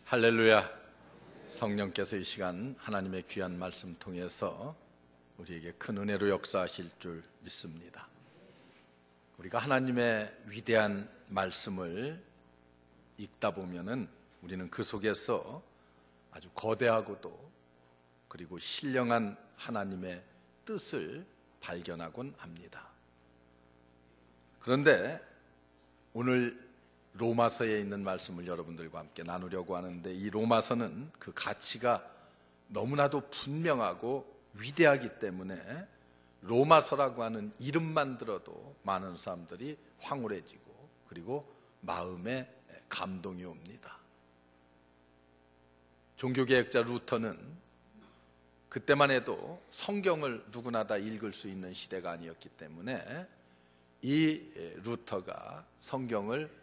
할렐루야. 성령께서 이 시간 하나님의 귀한 말씀 통해서 우리에게 큰 은혜로 역사하실 줄 믿습니다. 우리가 하나님의 위대한 말씀을 읽다 보면은 우리는 그 속에서 아주 거대하고도 그리고 신령한 하나님의 뜻을 발견하곤 합니다. 그런데 오늘 로마서에 있는 말씀을 여러분들과 함께 나누려고 하는데, 이 로마서는 그 가치가 너무나도 분명하고 위대하기 때문에 로마서라고 하는 이름만 들어도 많은 사람들이 황홀해지고 그리고 마음에 감동이 옵니다. 종교개혁자 루터는 그때만 해도 성경을 누구나 다 읽을 수 있는 시대가 아니었기 때문에 이 루터가 성경을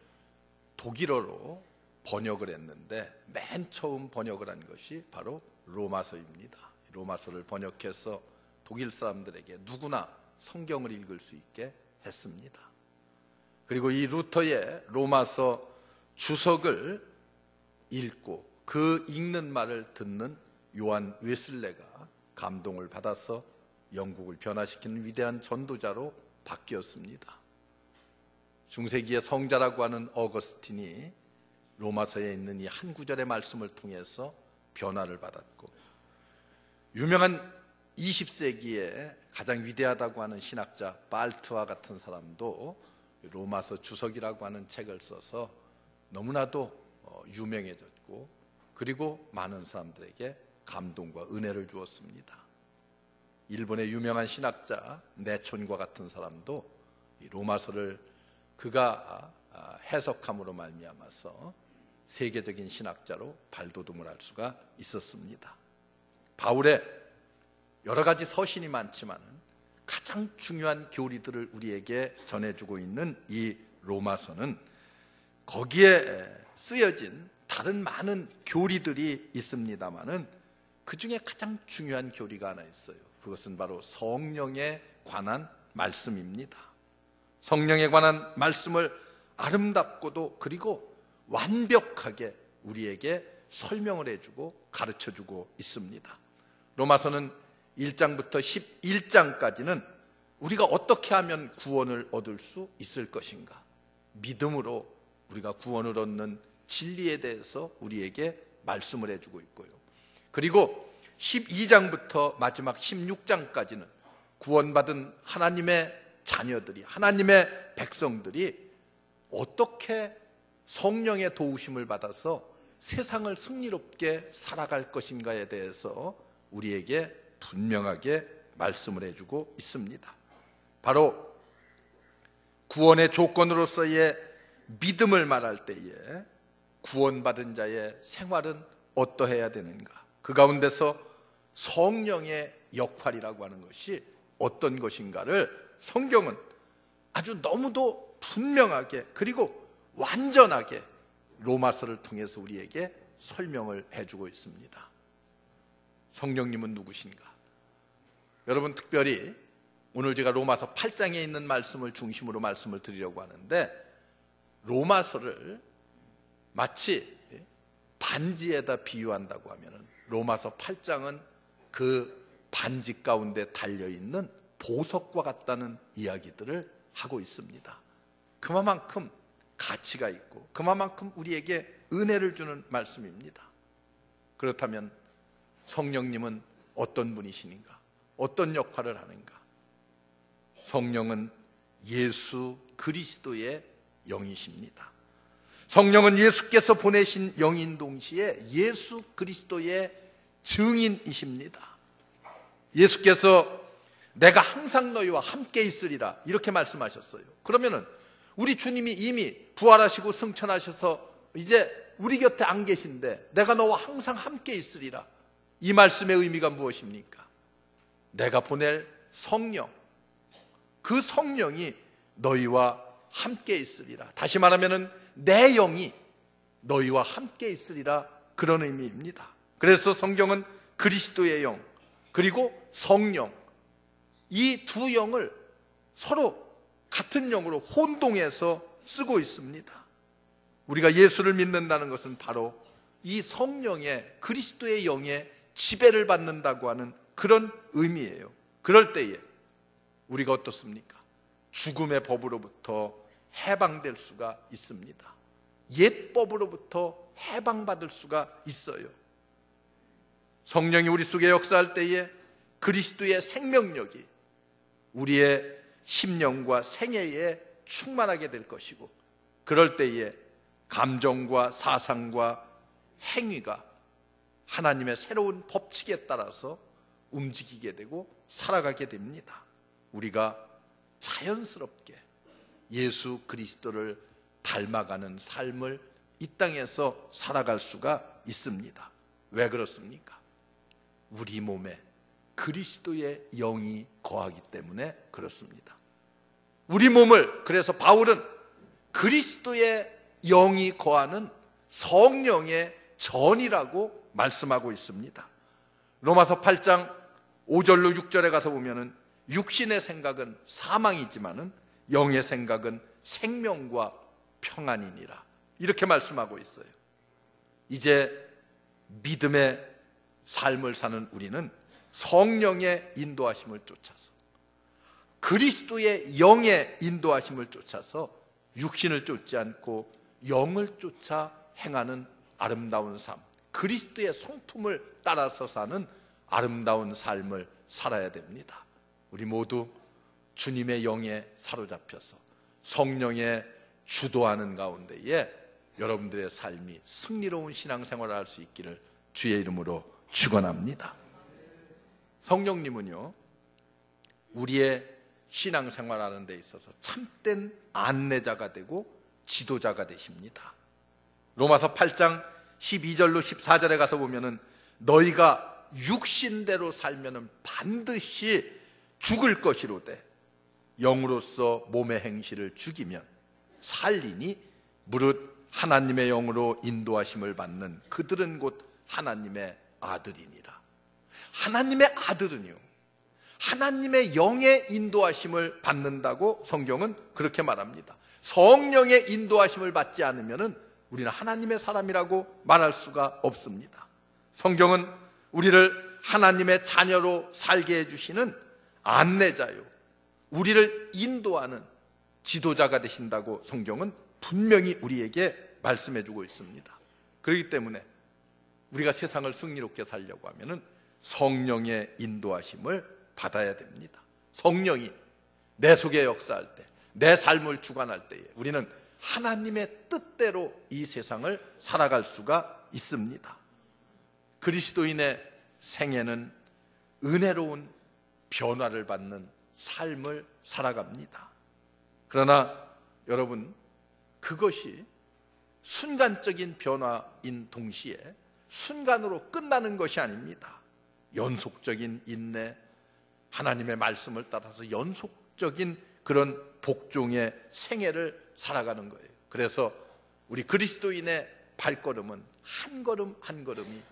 독일어로 번역을 했는데, 맨 처음 번역을 한 것이 바로 로마서입니다. 로마서를 번역해서 독일 사람들에게 누구나 성경을 읽을 수 있게 했습니다. 그리고 이 루터의 로마서 주석을 읽고 그 읽는 말을 듣는 요한 웨슬레가 감동을 받아서 영국을 변화시키는 위대한 전도자로 바뀌었습니다. 중세기의 성자라고 하는 어거스틴이 로마서에 있는 이 한 구절의 말씀을 통해서 변화를 받았고, 유명한 20세기에 가장 위대하다고 하는 신학자 발트와 같은 사람도 로마서 주석이라고 하는 책을 써서 너무나도 유명해졌고, 그리고 많은 사람들에게 감동과 은혜를 주었습니다. 일본의 유명한 신학자 내촌과 같은 사람도 이 로마서를 그가 해석함으로 말미암아서 세계적인 신학자로 발돋움을 할 수가 있었습니다. 바울의 여러 가지 서신이 많지만 가장 중요한 교리들을 우리에게 전해주고 있는 이 로마서는 거기에 쓰여진 다른 많은 교리들이 있습니다마는 그 중에 가장 중요한 교리가 하나 있어요. 그것은 바로 성령에 관한 말씀입니다. 성령에 관한 말씀을 아름답고도 그리고 완벽하게 우리에게 설명을 해주고 가르쳐주고 있습니다. 로마서는 1장부터 11장까지는 우리가 어떻게 하면 구원을 얻을 수 있을 것인가, 믿음으로 우리가 구원을 얻는 진리에 대해서 우리에게 말씀을 해주고 있고요. 그리고 12장부터 마지막 16장까지는 구원받은 하나님의 자녀들이, 하나님의 백성들이 어떻게 성령의 도우심을 받아서 세상을 승리롭게 살아갈 것인가에 대해서 우리에게 분명하게 말씀을 해주고 있습니다. 바로 구원의 조건으로서의 믿음을 말할 때에 구원받은 자의 생활은 어떠해야 되는가, 그 가운데서 성령의 역할이라고 하는 것이 어떤 것인가를 성경은 아주 너무도 분명하게 그리고 완전하게 로마서를 통해서 우리에게 설명을 해주고 있습니다. 성령님은 누구신가? 여러분, 특별히 오늘 제가 로마서 8장에 있는 말씀을 중심으로 말씀을 드리려고 하는데, 로마서를 마치 반지에다 비유한다고 하면 로마서 8장은 그 반지 가운데 달려있는 보석과 같다는 이야기들을 하고 있습니다. 그만큼 가치가 있고 그만큼 우리에게 은혜를 주는 말씀입니다. 그렇다면 성령님은 어떤 분이시는가, 어떤 역할을 하는가? 성령은 예수 그리스도의 영이십니다. 성령은 예수께서 보내신 영인 동시에 예수 그리스도의 증인이십니다. 예수께서 내가 항상 너희와 함께 있으리라 이렇게 말씀하셨어요. 그러면은 우리 주님이 이미 부활하시고 승천하셔서 이제 우리 곁에 안 계신데 내가 너와 항상 함께 있으리라, 이 말씀의 의미가 무엇입니까? 내가 보낼 성령, 그 성령이 너희와 함께 있으리라, 다시 말하면은 내 영이 너희와 함께 있으리라, 그런 의미입니다. 그래서 성경은 그리스도의 영 그리고 성령, 이 두 영을 서로 같은 영으로 혼동해서 쓰고 있습니다. 우리가 예수를 믿는다는 것은 바로 이 성령의 그리스도의 영의 지배를 받는다고 하는 그런 의미예요. 그럴 때에 우리가 어떻습니까? 죽음의 법으로부터 해방될 수가 있습니다. 옛 법으로부터 해방받을 수가 있어요. 성령이 우리 속에 역사할 때에 그리스도의 생명력이 우리의 심령과 생애에 충만하게 될 것이고, 그럴 때에 감정과 사상과 행위가 하나님의 새로운 법칙에 따라서 움직이게 되고 살아가게 됩니다. 우리가 자연스럽게 예수 그리스도를 닮아가는 삶을 이 땅에서 살아갈 수가 있습니다. 왜 그렇습니까? 우리 몸에 그리스도의 영이 거하기 때문에 그렇습니다. 우리 몸을, 그래서 바울은 그리스도의 영이 거하는 성령의 전이라고 말씀하고 있습니다. 로마서 8장 5절로 6절에 가서 보면은 육신의 생각은 사망이지만은 영의 생각은 생명과 평안이니라, 이렇게 말씀하고 있어요. 이제 믿음의 삶을 사는 우리는 성령의 인도하심을 쫓아서, 그리스도의 영의 인도하심을 쫓아서 육신을 쫓지 않고 영을 쫓아 행하는 아름다운 삶, 그리스도의 성품을 따라서 사는 아름다운 삶을 살아야 됩니다. 우리 모두 주님의 영에 사로잡혀서 성령의 주도하는 가운데에 여러분들의 삶이 승리로운 신앙생활을 할 수 있기를 주의 이름으로 축원합니다. 성령님은요, 우리의 신앙생활하는 데 있어서 참된 안내자가 되고 지도자가 되십니다. 로마서 8장 12절로 14절에 가서 보면은 너희가 육신대로 살면은 반드시 죽을 것이로되 영으로서 몸의 행실을 죽이면 살리니 무릇 하나님의 영으로 인도하심을 받는 그들은 곧 하나님의 아들이니라. 하나님의 아들은요, 하나님의 영의 인도하심을 받는다고 성경은 그렇게 말합니다. 성령의 인도하심을 받지 않으면 우리는 하나님의 사람이라고 말할 수가 없습니다. 성경은 우리를 하나님의 자녀로 살게 해주시는 안내자요, 우리를 인도하는 지도자가 되신다고 성경은 분명히 우리에게 말씀해주고 있습니다. 그렇기 때문에 우리가 세상을 승리롭게 살려고 하면 성령의 인도하심을 받아야 됩니다. 성령이 내 속에 역사할 때, 내 삶을 주관할 때에 우리는 하나님의 뜻대로 이 세상을 살아갈 수가 있습니다. 그리스도인의 생애는 은혜로운 변화를 받는 삶을 살아갑니다. 그러나 여러분, 그것이 순간적인 변화인 동시에 순간으로 끝나는 것이 아닙니다. 연속적인 인내, 하나님의 말씀을 따라서 연속적인 그런 복종의 생애를 살아가는 거예요. 그래서 우리 그리스도인의 발걸음은 한 걸음 한 걸음이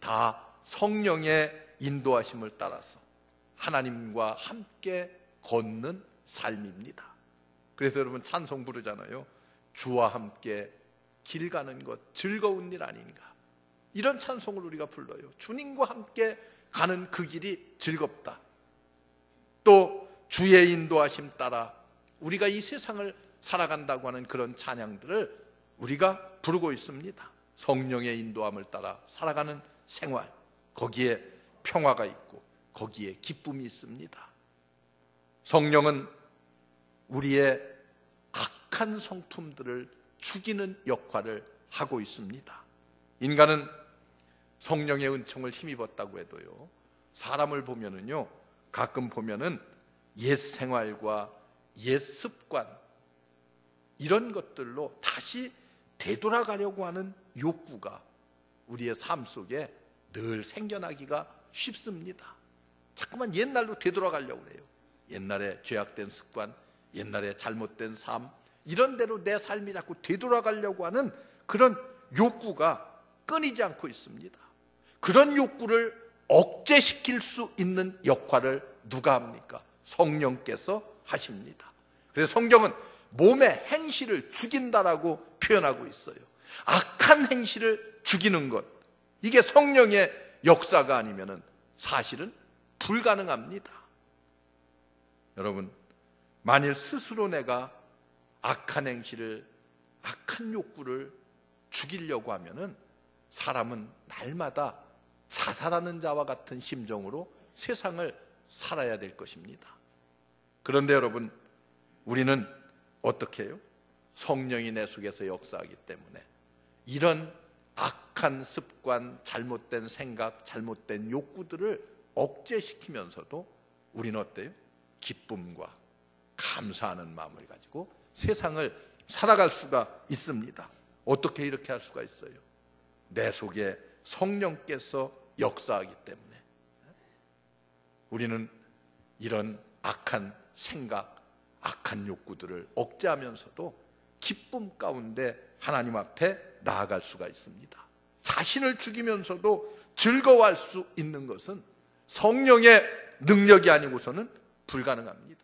다 성령의 인도하심을 따라서 하나님과 함께 걷는 삶입니다. 그래서 여러분 찬송 부르잖아요. 주와 함께 길 가는 것 즐거운 일 아닌가, 이런 찬송을 우리가 불러요. 주님과 함께 가는 그 길이 즐겁다. 또 주의 인도하심 따라 우리가 이 세상을 살아간다고 하는 그런 찬양들을 우리가 부르고 있습니다. 성령의 인도함을 따라 살아가는 생활, 거기에 평화가 있고 거기에 기쁨이 있습니다. 성령은 우리의 악한 성품들을 죽이는 역할을 하고 있습니다. 인간은 성령의 은총을 힘입었다고 해도요, 사람을 보면은요, 가끔 보면은 옛 생활과 옛 습관, 이런 것들로 다시 되돌아가려고 하는 욕구가 우리의 삶 속에 늘 생겨나기가 쉽습니다. 자꾸만 옛날로 되돌아가려고 해요. 옛날에 죄악된 습관, 옛날에 잘못된 삶, 이런 대로 내 삶이 자꾸 되돌아가려고 하는 그런 욕구가 끊이지 않고 있습니다. 그런 욕구를 억제시킬 수 있는 역할을 누가 합니까? 성령께서 하십니다. 그래서 성경은 몸의 행실을 죽인다라고 표현하고 있어요. 악한 행실을 죽이는 것, 이게 성령의 역사가 아니면은 사실은 불가능합니다. 여러분, 만일 스스로 내가 악한 행실을, 악한 욕구를 죽이려고 하면은 사람은 날마다 자살하는 자와 같은 심정으로 세상을 살아야 될 것입니다. 그런데 여러분, 우리는 어떻게 해요? 성령이 내 속에서 역사하기 때문에 이런 악한 습관, 잘못된 생각, 잘못된 욕구들을 억제시키면서도 우리는 어때요? 기쁨과 감사하는 마음을 가지고 세상을 살아갈 수가 있습니다. 어떻게 이렇게 할 수가 있어요? 내 속에 성령께서 역사하기 때문에. 우리는 이런 악한 생각, 악한 욕구들을 억제하면서도 기쁨 가운데 하나님 앞에 나아갈 수가 있습니다. 자신을 죽이면서도 즐거워할 수 있는 것은 성령의 능력이 아니고서는 불가능합니다.